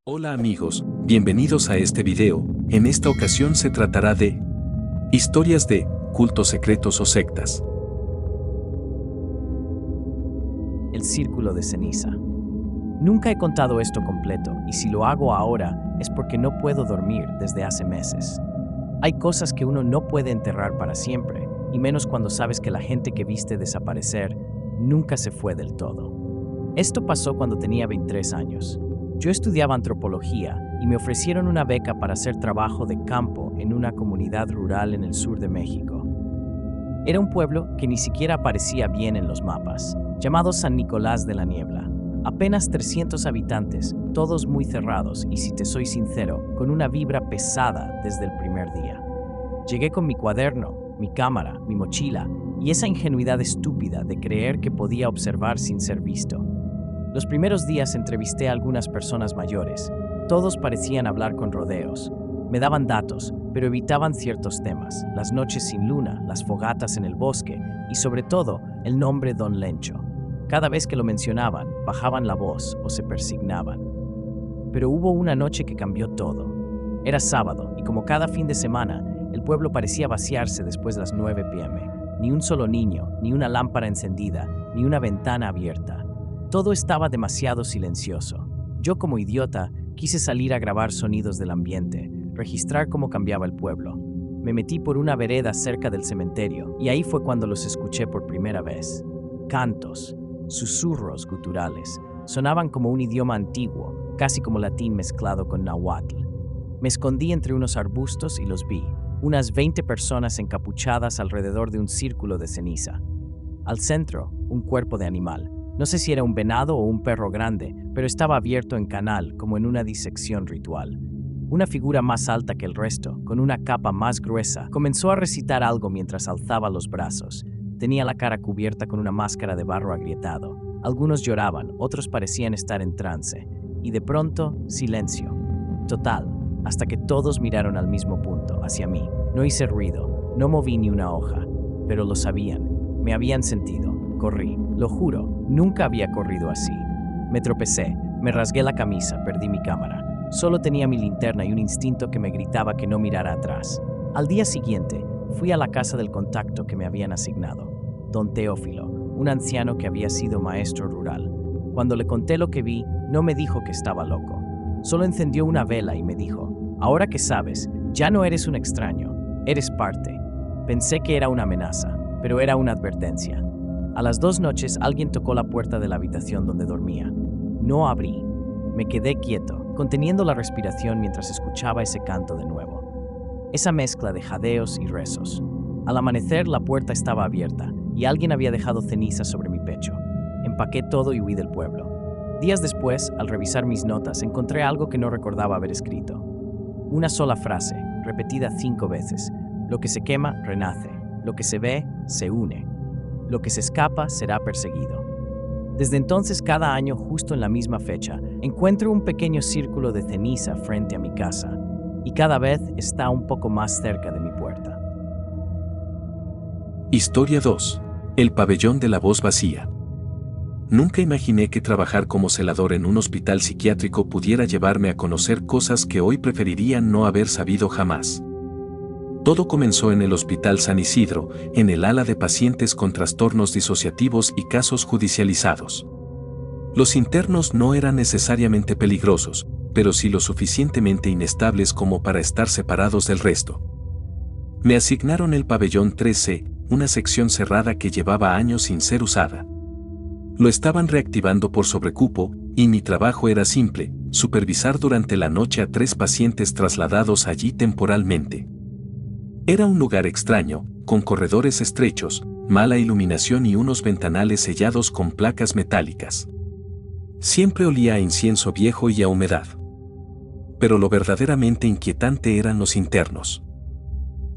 Hola amigos, bienvenidos a este video. En esta ocasión se tratará de historias de cultos secretos o sectas. El círculo de ceniza. Nunca he contado esto completo, y si lo hago ahora es porque no puedo dormir desde hace meses. Hay cosas que uno no puede enterrar para siempre, y menos cuando sabes que la gente que viste desaparecer nunca se fue del todo. Esto pasó cuando tenía 23 años. Yo estudiaba antropología y me ofrecieron una beca para hacer trabajo de campo en una comunidad rural en el sur de México. Era un pueblo que ni siquiera aparecía bien en los mapas, llamado San Nicolás de la Niebla. Apenas 300 habitantes, todos muy cerrados y, si te soy sincero, con una vibra pesada desde el primer día. Llegué con mi cuaderno, mi cámara, mi mochila y esa ingenuidad estúpida de creer que podía observar sin ser visto. Los primeros días entrevisté a algunas personas mayores. Todos parecían hablar con rodeos. Me daban datos, pero evitaban ciertos temas: las noches sin luna, las fogatas en el bosque y, sobre todo, el nombre Don Lencho. Cada vez que lo mencionaban, bajaban la voz o se persignaban. Pero hubo una noche que cambió todo. Era sábado y, como cada fin de semana, el pueblo parecía vaciarse después de las 9 p.m. Ni un solo niño, ni una lámpara encendida, ni una ventana abierta. Todo estaba demasiado silencioso. Yo, como idiota, quise salir a grabar sonidos del ambiente, registrar cómo cambiaba el pueblo. Me metí por una vereda cerca del cementerio y ahí fue cuando los escuché por primera vez. Cantos, susurros guturales, sonaban como un idioma antiguo, casi como latín mezclado con náhuatl. Me escondí entre unos arbustos y los vi, unas 20 personas encapuchadas alrededor de un círculo de ceniza. Al centro, un cuerpo de animal. No sé si era un venado o un perro grande, pero estaba abierto en canal, como en una disección ritual. Una figura más alta que el resto, con una capa más gruesa, comenzó a recitar algo mientras alzaba los brazos. Tenía la cara cubierta con una máscara de barro agrietado. Algunos lloraban, otros parecían estar en trance. Y de pronto, silencio. Total, hasta que todos miraron al mismo punto, hacia mí. No hice ruido, no moví ni una hoja, pero lo sabían. Me habían sentido. Corrí, lo juro, nunca había corrido así. Me tropecé, me rasgué la camisa, perdí mi cámara. Solo tenía mi linterna y un instinto que me gritaba que no mirara atrás. Al día siguiente, fui a la casa del contacto que me habían asignado, don Teófilo, un anciano que había sido maestro rural. Cuando le conté lo que vi, no me dijo que estaba loco. Solo encendió una vela y me dijo: ahora que sabes, ya no eres un extraño, eres parte. Pensé que era una amenaza, pero era una advertencia. A las 2 noches alguien tocó la puerta de la habitación donde dormía. No abrí. Me quedé quieto, conteniendo la respiración mientras escuchaba ese canto de nuevo. Esa mezcla de jadeos y rezos. Al amanecer la puerta estaba abierta y alguien había dejado cenizas sobre mi pecho. Empaqué todo y huí del pueblo. Días después, al revisar mis notas, encontré algo que no recordaba haber escrito. Una sola frase, repetida 5 veces. Lo que se quema, renace. Lo que se ve, se une. Lo que se escapa será perseguido. Desde entonces, cada año, justo en la misma fecha, encuentro un pequeño círculo de ceniza frente a mi casa, y cada vez está un poco más cerca de mi puerta. Historia 2. El pabellón de la voz vacía. Nunca imaginé que trabajar como celador en un hospital psiquiátrico pudiera llevarme a conocer cosas que hoy preferiría no haber sabido jamás. Todo comenzó en el Hospital San Isidro, en el ala de pacientes con trastornos disociativos y casos judicializados. Los internos no eran necesariamente peligrosos, pero sí lo suficientemente inestables como para estar separados del resto. Me asignaron el pabellón 3C, una sección cerrada que llevaba años sin ser usada. Lo estaban reactivando por sobrecupo, y mi trabajo era simple: supervisar durante la noche a 3 pacientes trasladados allí temporalmente. Era un lugar extraño, con corredores estrechos, mala iluminación y unos ventanales sellados con placas metálicas. Siempre olía a incienso viejo y a humedad. Pero lo verdaderamente inquietante eran los internos.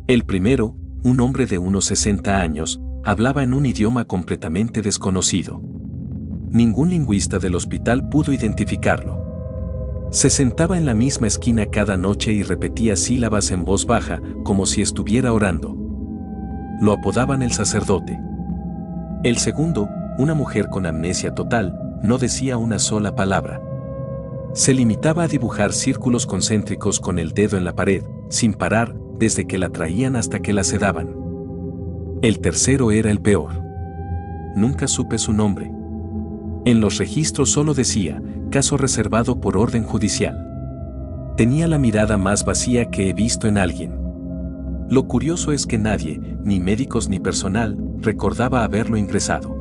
El primero, un hombre de unos 60 años, hablaba en un idioma completamente desconocido. Ningún lingüista del hospital pudo identificarlo. Se sentaba en la misma esquina cada noche y repetía sílabas en voz baja, como si estuviera orando. Lo apodaban el sacerdote. El segundo, una mujer con amnesia total, no decía una sola palabra. Se limitaba a dibujar círculos concéntricos con el dedo en la pared, sin parar, desde que la traían hasta que la sedaban. El tercero era el peor. Nunca supe su nombre. En los registros solo decía, caso reservado por orden judicial. Tenía la mirada más vacía que he visto en alguien. Lo curioso es que nadie, ni médicos ni personal, recordaba haberlo ingresado.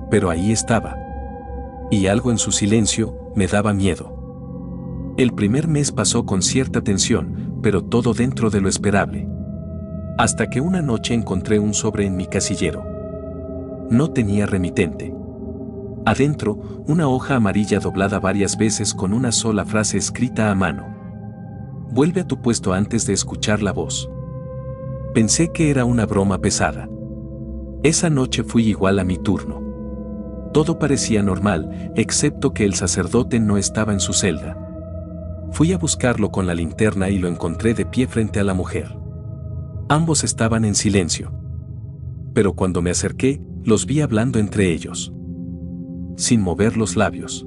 Pero ahí estaba. Y algo en su silencio me daba miedo. El primer mes pasó con cierta tensión, pero todo dentro de lo esperable. Hasta que una noche encontré un sobre en mi casillero. No tenía remitente. Adentro, una hoja amarilla doblada varias veces con una sola frase escrita a mano. Vuelve a tu puesto antes de escuchar la voz. Pensé que era una broma pesada. Esa noche fui igual a mi turno. Todo parecía normal, excepto que el sacerdote no estaba en su celda. Fui a buscarlo con la linterna y lo encontré de pie frente a la mujer. Ambos estaban en silencio. Pero cuando me acerqué, los vi hablando entre ellos. Sin mover los labios.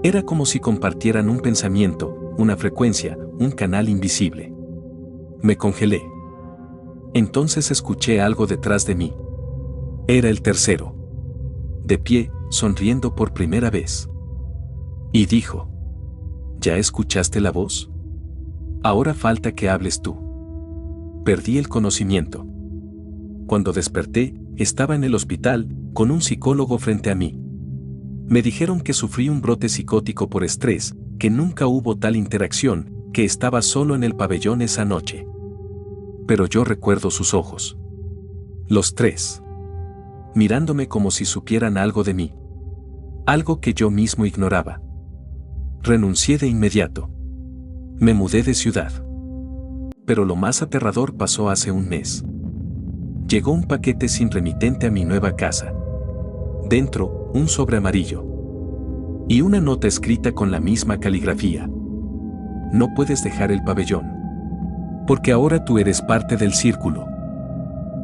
Era como si compartieran un pensamiento, una frecuencia, un canal invisible. Me congelé. Entonces escuché algo detrás de mí. Era el tercero. De pie, sonriendo por primera vez. Y dijo: ¿Ya escuchaste la voz? Ahora falta que hables tú. Perdí el conocimiento. Cuando desperté, estaba en el hospital, con un psicólogo frente a mí. Me dijeron que sufrí un brote psicótico por estrés, que nunca hubo tal interacción, que estaba solo en el pabellón esa noche. Pero yo recuerdo sus ojos. Los tres. Mirándome como si supieran algo de mí. Algo que yo mismo ignoraba. Renuncié de inmediato. Me mudé de ciudad. Pero lo más aterrador pasó hace un mes. Llegó un paquete sin remitente a mi nueva casa. Dentro, un sobre amarillo. Y una nota escrita con la misma caligrafía. No puedes dejar el pabellón. Porque ahora tú eres parte del círculo.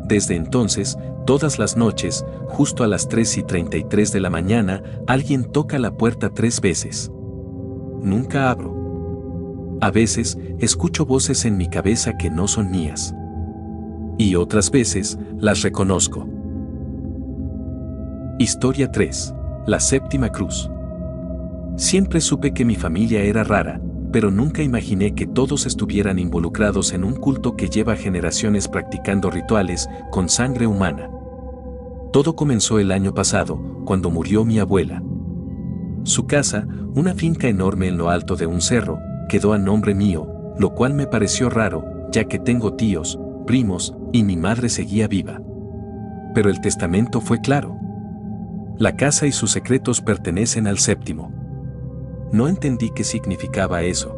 Desde entonces, todas las noches, justo a las 3:33 de la mañana, alguien toca la puerta 3 veces. Nunca abro. A veces, escucho voces en mi cabeza que no son mías. Y otras veces, las reconozco. Historia 3. La séptima cruz. Siempre supe que mi familia era rara, pero nunca imaginé que todos estuvieran involucrados en un culto que lleva generaciones practicando rituales con sangre humana. Todo comenzó el año pasado, cuando murió mi abuela. Su casa, una finca enorme en lo alto de un cerro, quedó a nombre mío, lo cual me pareció raro, ya que tengo tíos, primos, y mi madre seguía viva. Pero el testamento fue claro. La casa y sus secretos pertenecen al séptimo. No entendí qué significaba eso.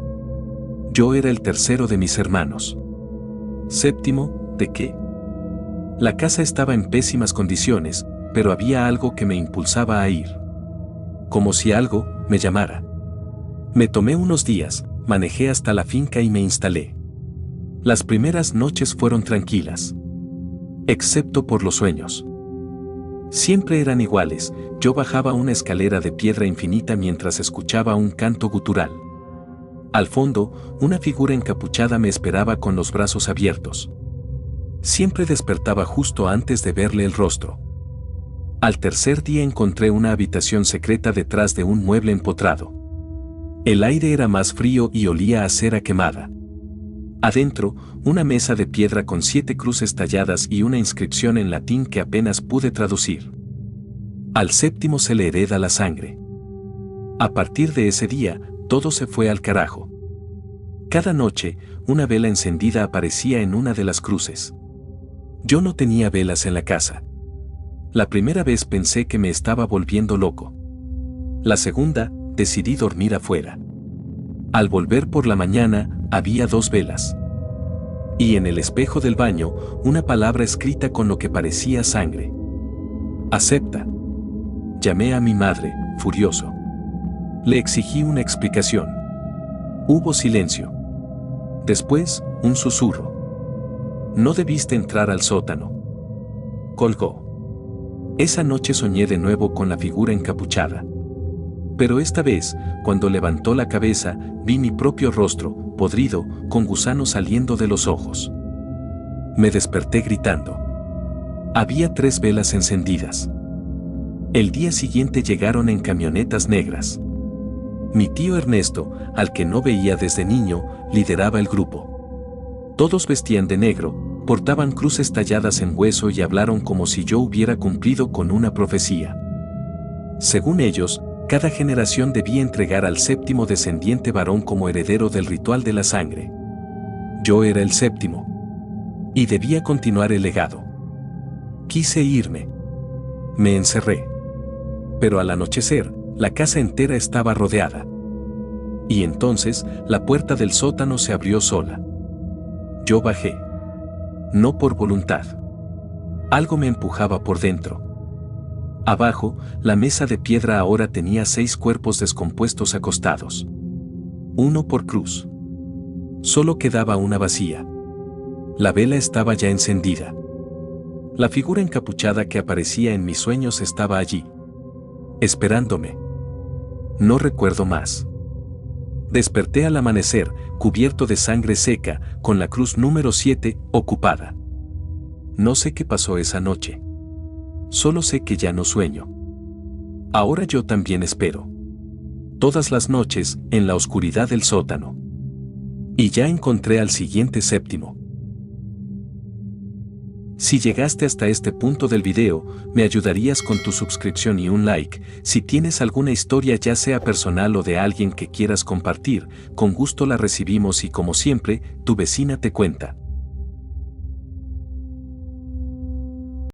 Yo era el tercero de mis hermanos. ¿Séptimo de qué? La casa estaba en pésimas condiciones, pero había algo que me impulsaba a ir. Como si algo me llamara. Me tomé unos días, manejé hasta la finca y me instalé. Las primeras noches fueron tranquilas. Excepto por los sueños. Siempre eran iguales, yo bajaba una escalera de piedra infinita mientras escuchaba un canto gutural. Al fondo, una figura encapuchada me esperaba con los brazos abiertos. Siempre despertaba justo antes de verle el rostro. Al tercer día encontré una habitación secreta detrás de un mueble empotrado. El aire era más frío y olía a cera quemada. Adentro, una mesa de piedra con 7 cruces talladas y una inscripción en latín que apenas pude traducir. Al séptimo se le hereda la sangre. A partir de ese día, todo se fue al carajo. Cada noche, una vela encendida aparecía en una de las cruces. Yo no tenía velas en la casa. La primera vez pensé que me estaba volviendo loco. La segunda, decidí dormir afuera. Al volver por la mañana, había 2 velas. Y en el espejo del baño, una palabra escrita con lo que parecía sangre. Acepta. Llamé a mi madre, furioso. Le exigí una explicación. Hubo silencio. Después, un susurro. No debiste entrar al sótano. Colgó. Esa noche soñé de nuevo con la figura encapuchada. Pero esta vez, cuando levantó la cabeza, vi mi propio rostro, podrido, con gusanos saliendo de los ojos. Me desperté gritando. Había 3 velas encendidas. El día siguiente llegaron en camionetas negras. Mi tío Ernesto, al que no veía desde niño, lideraba el grupo. Todos vestían de negro, portaban cruces talladas en hueso y hablaron como si yo hubiera cumplido con una profecía. Según ellos, cada generación debía entregar al 7º descendiente varón como heredero del ritual de la sangre. Yo era el 7º. Y debía continuar el legado. Quise irme. Me encerré. Pero al anochecer, la casa entera estaba rodeada. Y entonces, la puerta del sótano se abrió sola. Yo bajé. No por voluntad. Algo me empujaba por dentro. Abajo, la mesa de piedra ahora tenía 6 cuerpos descompuestos acostados. 1 por cruz. Solo quedaba una vacía. La vela estaba ya encendida. La figura encapuchada que aparecía en mis sueños estaba allí, esperándome. No recuerdo más. Desperté al amanecer, cubierto de sangre seca, con la cruz número 7 ocupada. No sé qué pasó esa noche. Solo sé que ya no sueño. Ahora yo también espero. Todas las noches, en la oscuridad del sótano. Y ya encontré al siguiente 7º. Si llegaste hasta este punto del video, me ayudarías con tu suscripción y un like. Si tienes alguna historia ya sea personal o de alguien que quieras compartir, con gusto la recibimos y como siempre, tu vecina te cuenta.